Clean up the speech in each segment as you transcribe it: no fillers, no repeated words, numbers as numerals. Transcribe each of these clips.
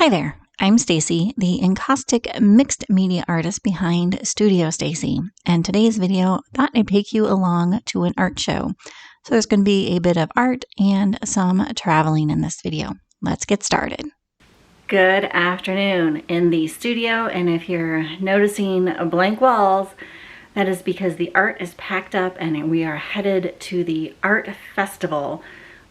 Hi there, I'm Stacy, the encaustic mixed media artist behind Studio Stacy, and today's video thought I'd take you along to an art show. So there's going to be a bit of art and some traveling in this video. Let's get started. Good afternoon in the studio, and if you're noticing blank walls, that is because the art is packed up and we are headed to the art festival.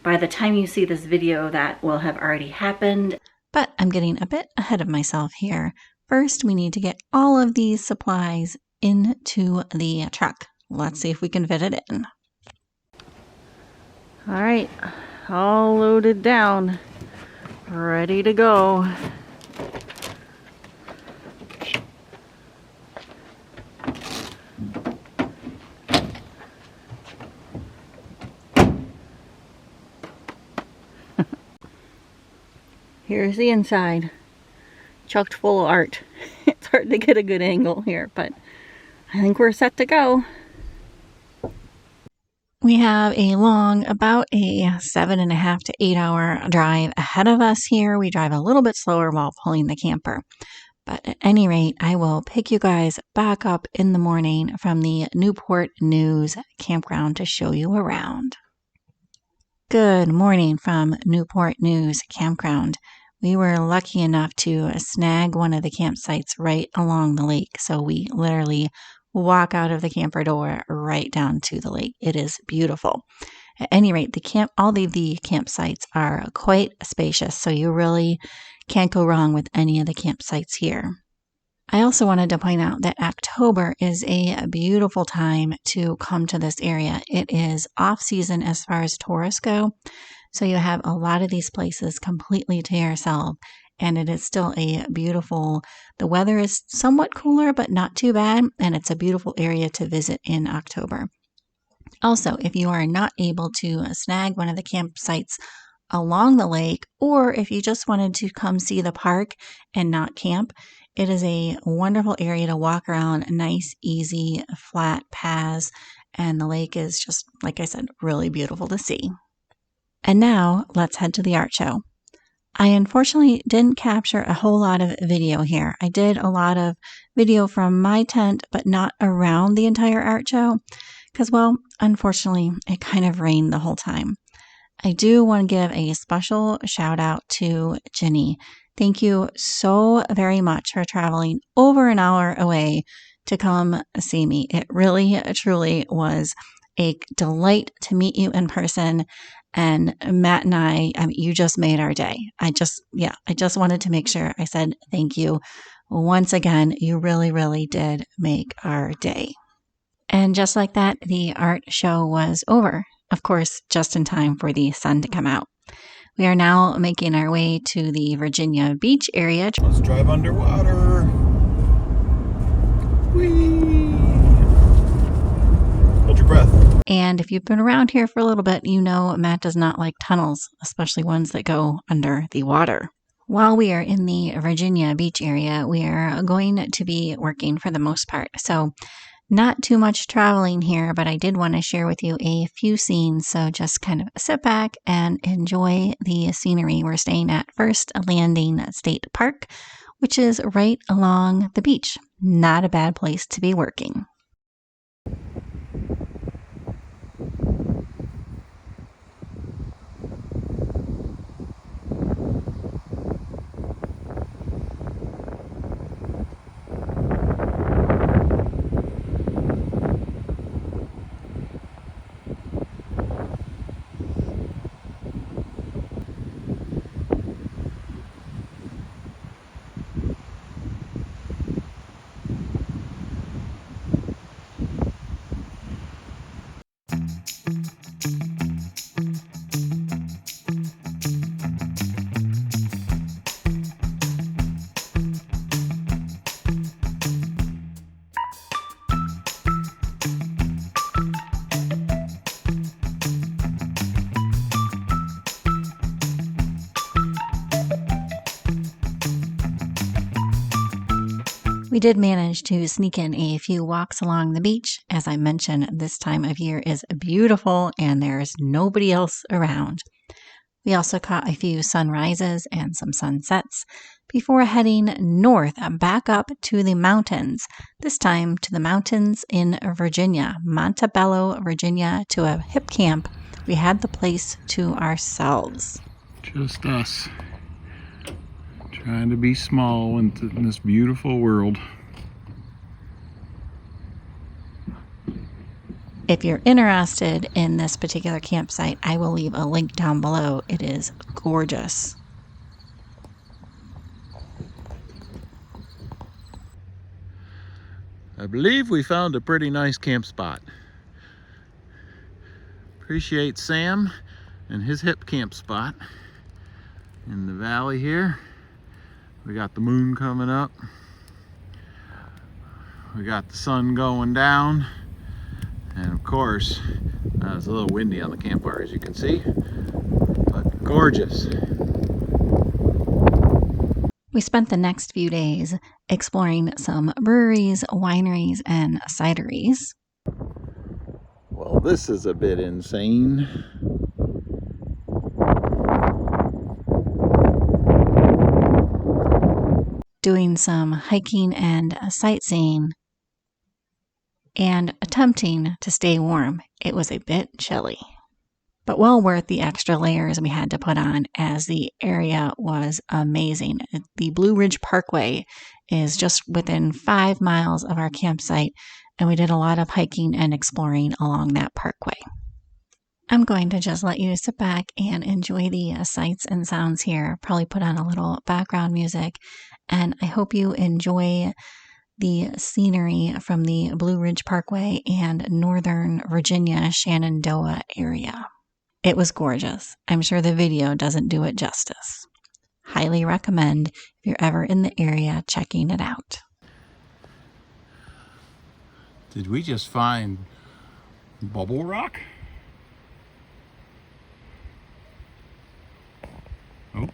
By the time you see this video, that will have already happened. But I'm getting a bit ahead of myself here. First, we need to get all of these supplies into the truck. Let's see if we can fit it in. All right, all loaded down, ready to go. Here's the inside, chocked full of art. It's hard to get a good angle here, but I think we're set to go. We have a long, about a 7.5 to 8 hour drive ahead of us here. We drive a little bit slower while pulling the camper. But at any rate, I will pick you guys back up in the morning from the Newport News campground to show you around. Good morning from Newport News campground. We were lucky enough to snag one of the campsites right along the lake, so we literally walk out of the camper door right down to the lake. It is beautiful. At any rate, all of the campsites are quite spacious, so you really can't go wrong with any of the campsites here. I also wanted to point out that October is a beautiful time to come to this area. It is off-season as far as tourists go, so you have a lot of these places completely to yourself, and it is still the weather is somewhat cooler, but not too bad, and it's a beautiful area to visit in October. Also, if you are not able to snag one of the campsites along the lake, or if you just wanted to come see the park and not camp, it is a wonderful area to walk around, nice, easy, flat paths, and the lake is just, like I said, really beautiful to see. And now, let's head to the art show. I unfortunately didn't capture a whole lot of video here. I did a lot of video from my tent, but not around the entire art show, because, well, unfortunately, it kind of rained the whole time. I do want to give a special shout out to Jenny. Thank you so very much for traveling over an hour away to come see me. It really, truly was a delight to meet you in person. And Matt and I mean, you just made our day. I just wanted to make sure I said thank you. Once again, you really, really did make our day. And just like that, the art show was over. Of course, just in time for the sun to come out. We are now making our way to the Virginia Beach area. Let's drive underwater. Whee! Hold your breath. And if you've been around here for a little bit, you know Matt does not like tunnels, especially ones that go under the water. While we are in the Virginia Beach area, we are going to be working for the most part. So not too much traveling here, but I did want to share with you a few scenes. So just kind of sit back and enjoy the scenery. We're staying at First Landing State Park, which is right along the beach. Not a bad place to be working. We did manage to sneak in a few walks along the beach. As I mentioned, this time of year is beautiful and there's nobody else around. We also caught a few sunrises and some sunsets before heading north back up to the mountains, this time to the mountains in Virginia, Montebello, Virginia, to a HipCamp. We had the place to ourselves. Just us. Trying to be small in this beautiful world. If you're interested in this particular campsite, I will leave a link down below. It is gorgeous. I believe we found a pretty nice camp spot. Appreciate Sam and his HipCamp spot in the valley here. We got the moon coming up. We got the sun going down. And of course, it's a little windy on the campfire, as you can see, but gorgeous. We spent the next few days exploring some breweries, wineries, and cideries. Well, this is a bit insane. Doing some hiking and sightseeing and attempting to stay warm. It was a bit chilly, but well worth the extra layers we had to put on, as the area was amazing. The Blueridge Parkway is just within 5 miles of our campsite, and we did a lot of hiking and exploring along that parkway. I'm going to just let you sit back and enjoy the sights and sounds here, probably put on a little background music, and I hope you enjoy the scenery from the Blueridge Parkway and Northern Virginia Shenandoah area. It was gorgeous. I'm sure the video doesn't do it justice. Highly recommend if you're ever in the area checking it out. Did we just find bubble rock? Oh.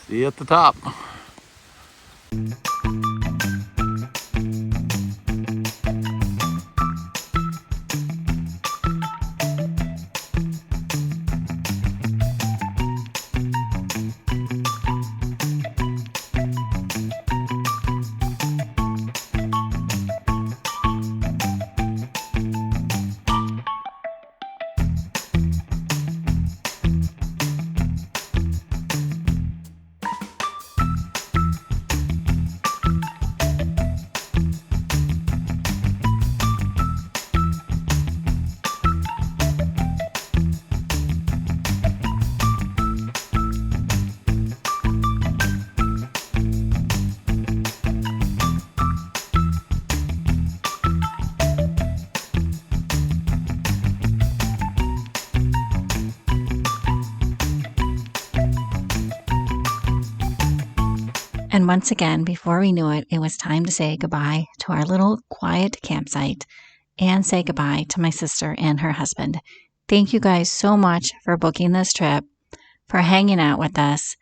See you at the top. And once again, before we knew it, it was time to say goodbye to our little quiet campsite and say goodbye to my sister and her husband. Thank you guys so much for booking this trip, for hanging out with us,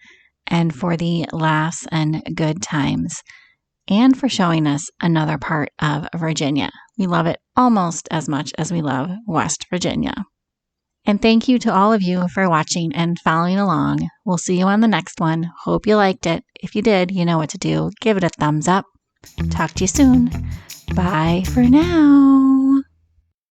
and for the laughs and good times, and for showing us another part of Virginia. We love it almost as much as we love West Virginia. And thank you to all of you for watching and following along. We'll see you on the next one. Hope you liked it. If you did, you know what to do. Give it a thumbs up. Talk to you soon. Bye for now.